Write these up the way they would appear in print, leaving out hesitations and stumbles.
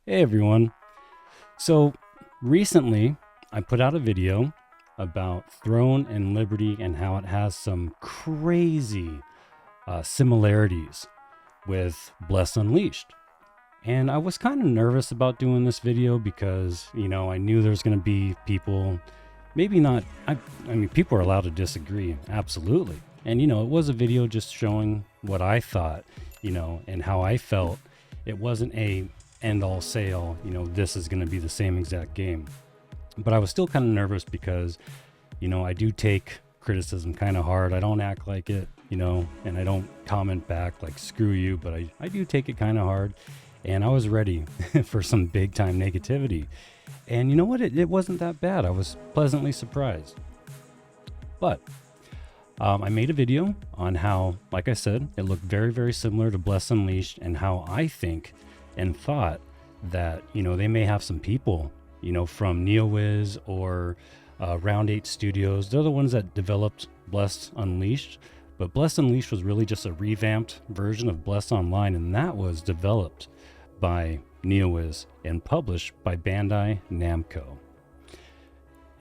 Hey everyone. So recently I put out a video about Throne and Liberty and how it has some crazy similarities with Bless Unleashed. And I was kind of nervous about doing this video because, I knew there's going to be people, maybe not, I mean, people are allowed to disagree, absolutely. And, it was a video just showing what I thought, and how I felt. It wasn't a end all say all, this is going to be the same exact game. But I was still kind of nervous because, I do take criticism kind of hard. I don't act like it, and I don't comment back like screw you, but I do take it kind of hard. And I was ready for some big time negativity. And you know what? It wasn't that bad. I was pleasantly surprised. But I made a video on how, like I said, it looked very, very similar to Bless Unleashed and how I think and thought that, they may have some people, from NeoWiz or Round 8 Studios. They're the ones that developed Bless Unleashed. But Bless Unleashed was really just a revamped version of Bless Online, and that was developed by NeoWiz and published by Bandai Namco.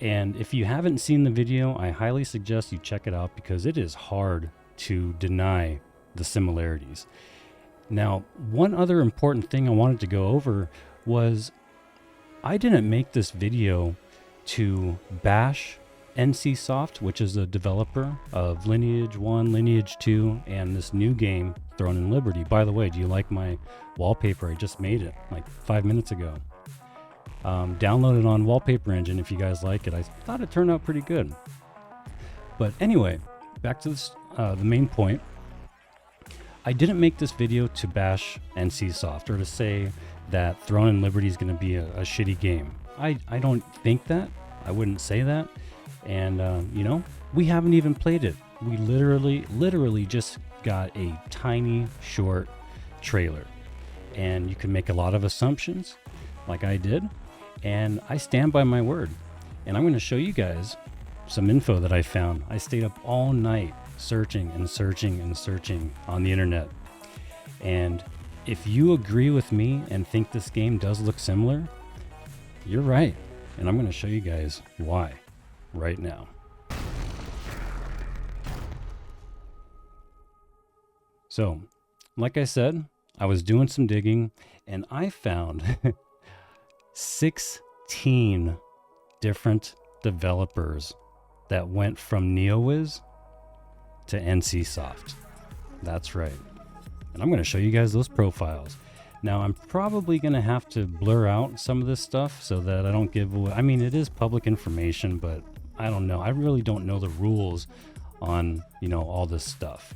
And if you haven't seen the video, I highly suggest you check it out because it is hard to deny the similarities. Now, one other important thing I wanted to go over was I didn't make this video to bash NCSoft, which is a developer of Lineage 1, Lineage 2, and this new game, Throne and Liberty. By the way, do you like my wallpaper? I just made it like 5 minutes ago. Download it on Wallpaper Engine if you guys like it. I thought it turned out pretty good. But anyway, back to this, the main point. I didn't make this video to bash NCSoft or to say that Throne and Liberty is going to be a shitty game. I don't think that. I wouldn't say that. And, we haven't even played it. We literally just got a tiny, short trailer. And you can make a lot of assumptions, like I did. And I stand by my word. And I'm going to show you guys some info that I found. I stayed up all night searching and searching and searching on the internet. And if you agree with me and think this game does look similar, you're right. And I'm going to show you guys why right now. So, like I said, I was doing some digging and I found 16 different developers that went from NeoWiz to NCSoft. That's right. And I'm going to show you guys those profiles. Now, I'm probably going to have to blur out some of this stuff so that I don't give away. I mean, it is public information, but I don't know. I really don't know the rules on, all this stuff.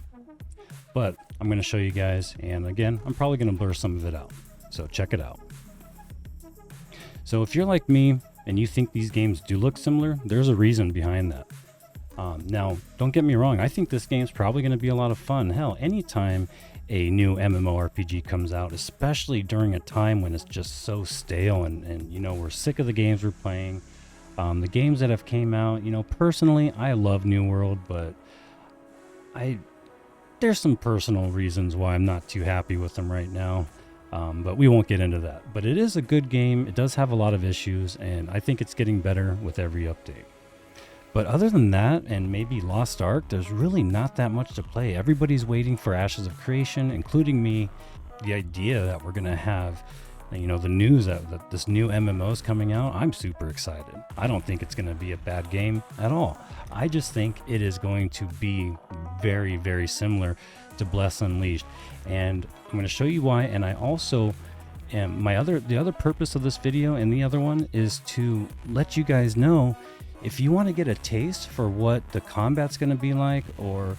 But I'm going to show you guys. And again, I'm probably going to blur some of it out. So check it out. So if you're like me and you think these games do look similar, there's a reason behind that. Now, don't get me wrong. I think this game's probably going to be a lot of fun. Hell, anytime a new MMORPG comes out, especially during a time when it's just so stale and we're sick of the games we're playing. The games that have came out, personally, I love New World, but there's some personal reasons why I'm not too happy with them right now. But we won't get into that. But it is a good game. It does have a lot of issues, and I think it's getting better with every update. But other than that, and maybe Lost Ark, there's really not that much to play. Everybody's waiting for Ashes of Creation, including me. The idea that we're going to have, the news that this new MMO is coming out, I'm super excited. I don't think it's going to be a bad game at all. I just think it is going to be very, very similar to Bless Unleashed. And I'm going to show you why. And I also the other purpose of this video and the other one is to let you guys know if you want to get a taste for what the combat's going to be like, or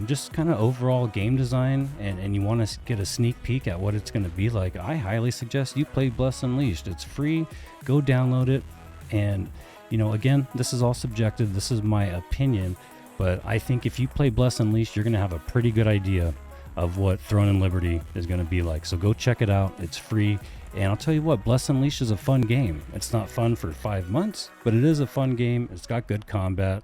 just kind of overall game design, and you want to get a sneak peek at what it's going to be like, I highly suggest you play Bless Unleashed. It's free. Go download it. And, again, this is all subjective. This is my opinion. But I think if you play Bless Unleashed, you're going to have a pretty good idea of what Throne and Liberty is going to be like. So go check it out. It's free. And I'll tell you what, Bless Unleashed is a fun game. It's not fun for 5 months, but it is a fun game. It's got good combat.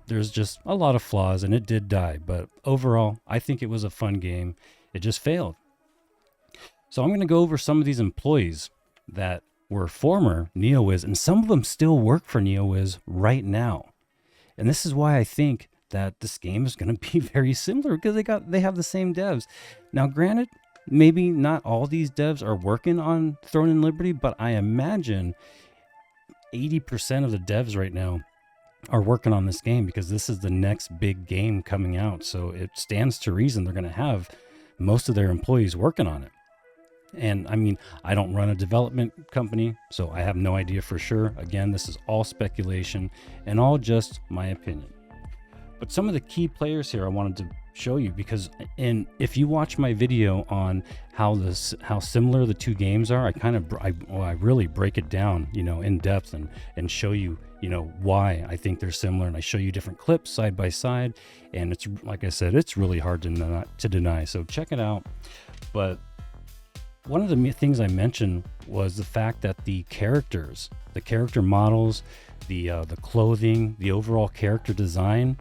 There's just a lot of flaws, and it did die. But overall, I think it was a fun game. It just failed. So I'm going to go over some of these employees that were former NeoWiz, and some of them still work for NeoWiz right now. And this is why I think that this game is going to be very similar, because they have the same devs. Now, granted, maybe not all these devs are working on Throne and Liberty, but I imagine 80% of the devs right now are working on this game, because this is the next big game coming out. So it stands to reason they're going to have most of their employees working on it. And I mean, I don't run a development company, so I have no idea for sure. Again, this is all speculation and all just my opinion. But some of the key players here I wanted to show you, because if you watch my video on how similar the two games are, I really break it down, in depth and show you, why I think they're similar, and I show you different clips side by side, and it's, like I said, it's really hard to deny. So check it out. But one of the things I mentioned was the fact that the characters, the character models, the clothing, the overall character design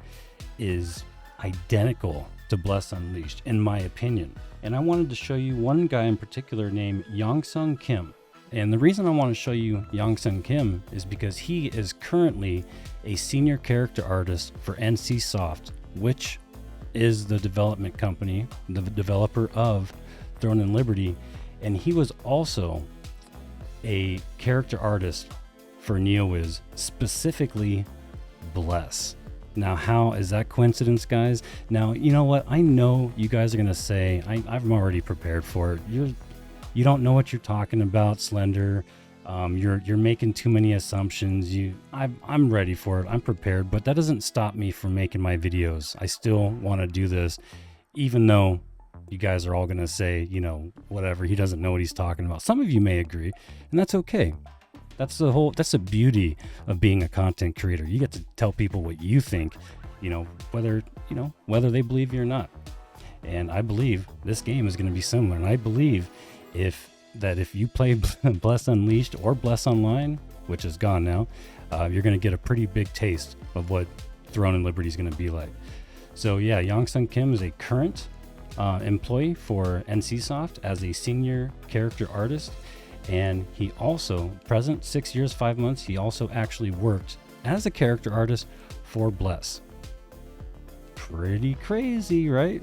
is identical to Bless Unleashed, in my opinion. And I wanted to show you one guy in particular named Yongsung Kim. And the reason I want to show you Yongsung Kim is because he is currently a senior character artist for NCSoft, which is the development company, the developer of Throne and Liberty. And he was also a character artist for NeoWiz, specifically Bless. Now, how is that coincidence, guys? Now, you know what? I know you guys are going to say, I'm already prepared for it. You don't know what you're talking about, Slender. You're making too many assumptions. I'm ready for it. I'm prepared, but that doesn't stop me from making my videos. I still want to do this, even though you guys are all going to say, whatever, he doesn't know what he's talking about. Some of you may agree, and that's okay. That's the beauty of being a content creator. You get to tell people what you think, whether they believe you or not. And I believe this game is going to be similar. And I believe if you play Bless Unleashed or Bless Online, which is gone now, you're going to get a pretty big taste of what Throne and Liberty is going to be like. So yeah, Yongsung Kim is a current employee for NCSoft as a senior character artist. And he also, present 6 years, 5 months, he also actually worked as a character artist for Bless. Pretty crazy, right?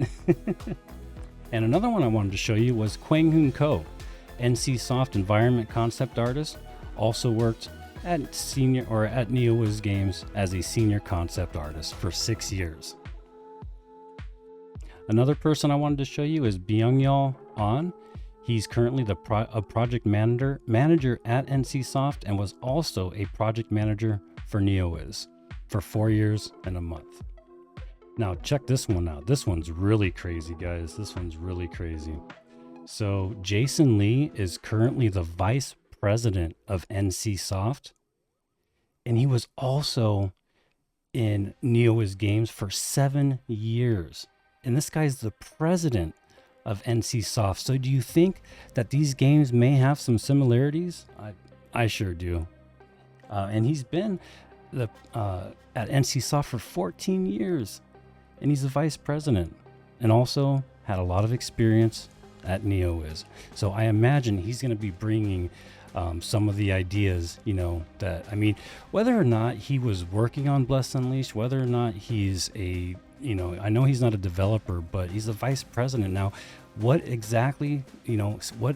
And another one I wanted to show you was Kwang Hoon Ko, NCSoft environment concept artist, also worked at NeoWiz Games as a senior concept artist for 6 years. Another person I wanted to show you is Byung-Yul An. He's currently a project manager at NCSoft and was also a project manager for NeoWiz for 4 years and a month. Now check this one out. This one's really crazy, guys. This one's really crazy. So Jason Lee is currently the vice president of NCSoft, and he was also in NeoWiz Games for 7 years. And this guy's the president of NCSoft. So do you think that these games may have some similarities? I sure do. And he's been at NCSoft for 14 years, and he's the vice president, and also had a lot of experience at NeoWiz. So I imagine he's going to be bringing some of the ideas, whether or not he was working on Bless Unleashed, whether or not he's I know he's not a developer, but he's the vice president. Now, what exactly, what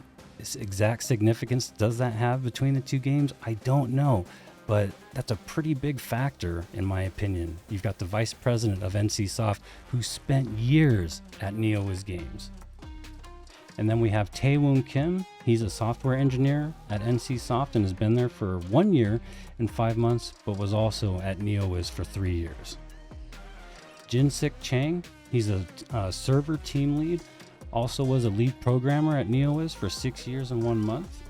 exact significance does that have between the two games? I don't know, but that's a pretty big factor in my opinion. You've got the vice president of NCSoft who spent years at NeoWiz Games. And then we have Tae-Woon Kim. He's a software engineer at NCSoft and has been there for 1 year and 5 months, but was also at NeoWiz for 3 years. Jin-Sik Chang, he's a server team lead, also was a lead programmer at NeoWiz for 6 years and 1 month.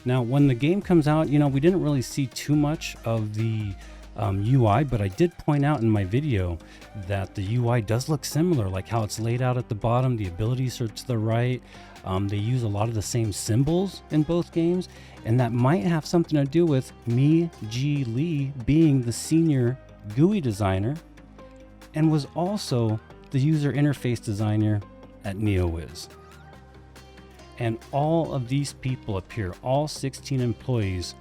Now, when the game comes out, we didn't really see too much of the UI, but I did point out in my video that the UI does look similar, like how it's laid out at the bottom, the abilities are to the right. They use a lot of the same symbols in both games, and that might have something to do with Mi Ji Lee being the senior GUI designer and was also the user interface designer at NeoWiz. And all of these people up here, all 16 employees,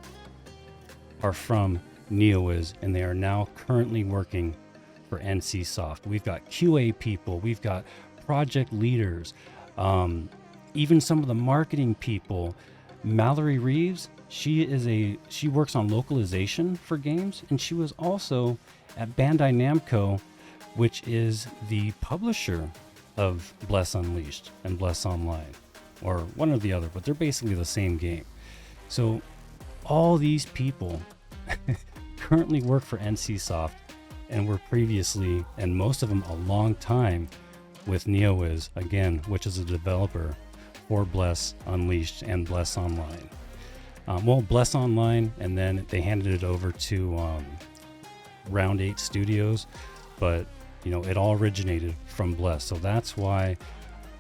are from NeoWiz, and they are now currently working for NCSoft. We've got QA people, we've got project leaders, even some of the marketing people. Mallory Reeves, she works on localization for games, and she was also at Bandai Namco, which is the publisher of Bless Unleashed and Bless Online, or one or the other, but they're basically the same game. So all these people currently work for NCSoft and were previously, and most of them a long time, with NeoWiz, again, which is a developer for Bless Unleashed and Bless Online. Bless Online, and then they handed it over to Round 8 Studios, but it all originated from Bless. So that's why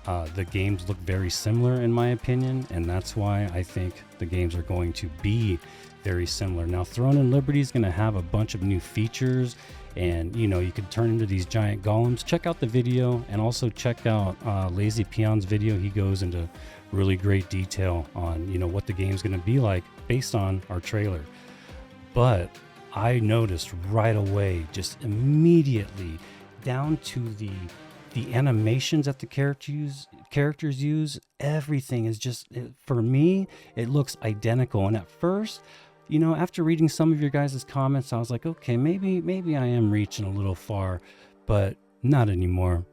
the games look very similar, in my opinion, and that's why I think the games are going to be very similar. Now, Throne and Liberty is going to have a bunch of new features, and you could turn into these giant golems. Check out the video, and also check out Lazy Peon's video. He goes into really great detail on what the game's going to be like based on our trailer. But I noticed right away, just immediately, down to the animations that the characters use, everything is just, for me, it looks identical. And at first, after reading some of your guys' comments, I was like, okay, maybe I am reaching a little far, but not anymore.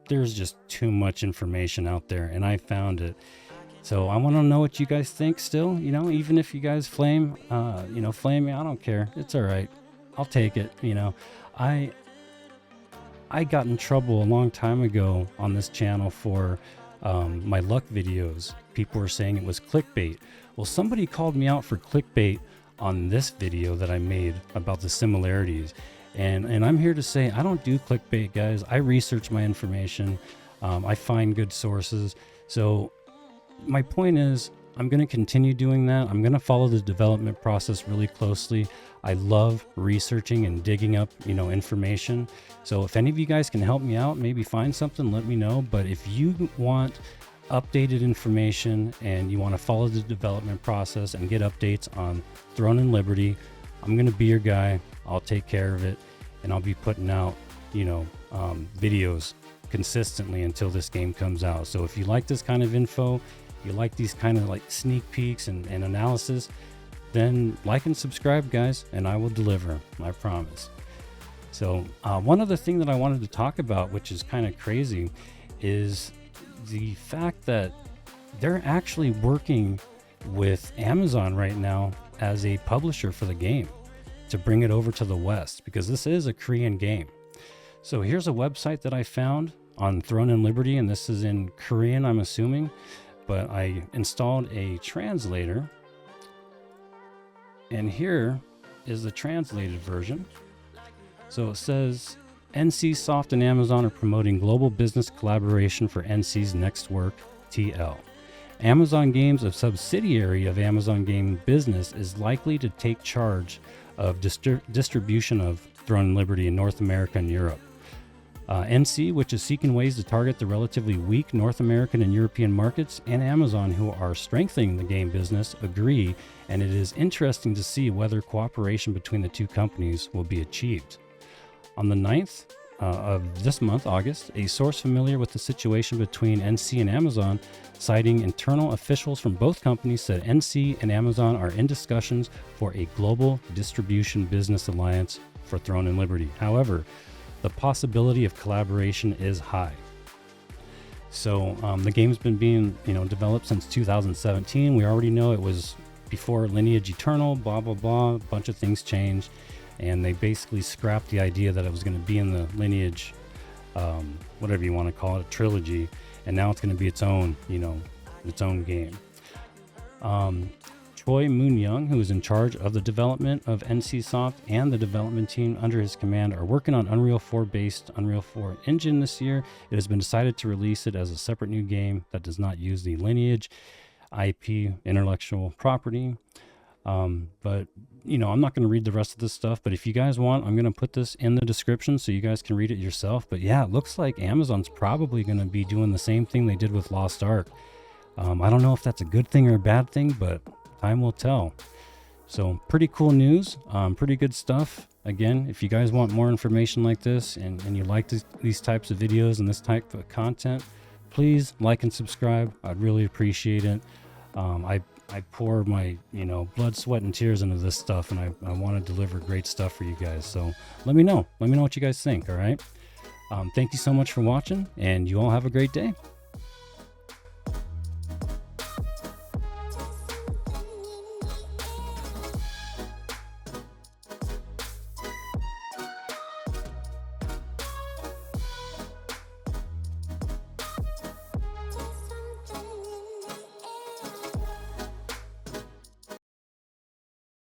There's just too much information out there, and I found it. So I want to know what you guys think still, even if you guys flame me, I don't care. It's all right. I'll take it. I got in trouble a long time ago on this channel for my luck videos. People were saying it was clickbait. Well, somebody called me out for clickbait on this video that I made about the similarities. And I'm here to say I don't do clickbait, guys. I research my information. I find good sources. So my point is, I'm going to continue doing that. I'm going to follow the development process really closely. I love researching and digging up, information. So if any of you guys can help me out, maybe find something, let me know. But if you want updated information and you want to follow the development process and get updates on Throne and Liberty, I'm going to be your guy. I'll take care of it, and I'll be putting out, videos consistently until this game comes out. So if you like this kind of info, you like these kind of like sneak peeks and analysis, then like and subscribe, guys, and I will deliver, I promise. So one other thing that I wanted to talk about, which is kind of crazy, is the fact that they're actually working with Amazon right now as a publisher for the game to bring it over to the West, because this is a Korean game. So here's a website that I found on Throne and Liberty, and this is in Korean, I'm assuming, but I installed a translator, and here is the translated version. So it says, NCSoft and Amazon are promoting global business collaboration for NC's next work, TL. Amazon Games, a subsidiary of Amazon Game Business, is likely to take charge of distribution of Throne and Liberty in North America and Europe. NC, which is seeking ways to target the relatively weak North American and European markets, and Amazon, who are strengthening the game business, agree, and it is interesting to see whether cooperation between the two companies will be achieved. On the 9th of this month, August, a source familiar with the situation between NC and Amazon, citing internal officials from both companies, said NC and Amazon are in discussions for a global distribution business alliance for Throne and Liberty. However, the possibility of collaboration is high. So the game's been being developed since 2017. We already know it was before Lineage Eternal, blah, blah, blah. A bunch of things changed, and they basically scrapped the idea that it was going to be in the Lineage, whatever you want to call it, a trilogy, and now it's going to be its own, its own game. Choi Moon-young, who is in charge of the development of NCSoft, and the development team under his command are working on Unreal 4-based Unreal 4 engine this year. It has been decided to release it as a separate new game that does not use the Lineage IP, intellectual property. But I'm not going to read the rest of this stuff, but if you guys want, I'm going to put this in the description so you guys can read it yourself. But yeah, it looks like Amazon's probably going to be doing the same thing they did with Lost Ark. I don't know if that's a good thing or a bad thing, but time will tell. So pretty cool news, pretty good stuff. Again, if you guys want more information like this and you like these types of videos and this type of content, please like and subscribe. I'd really appreciate it. I pour my, blood, sweat, and tears into this stuff, and I want to deliver great stuff for you guys. So let me know what you guys think. All right. Thank you so much for watching, and you all have a great day.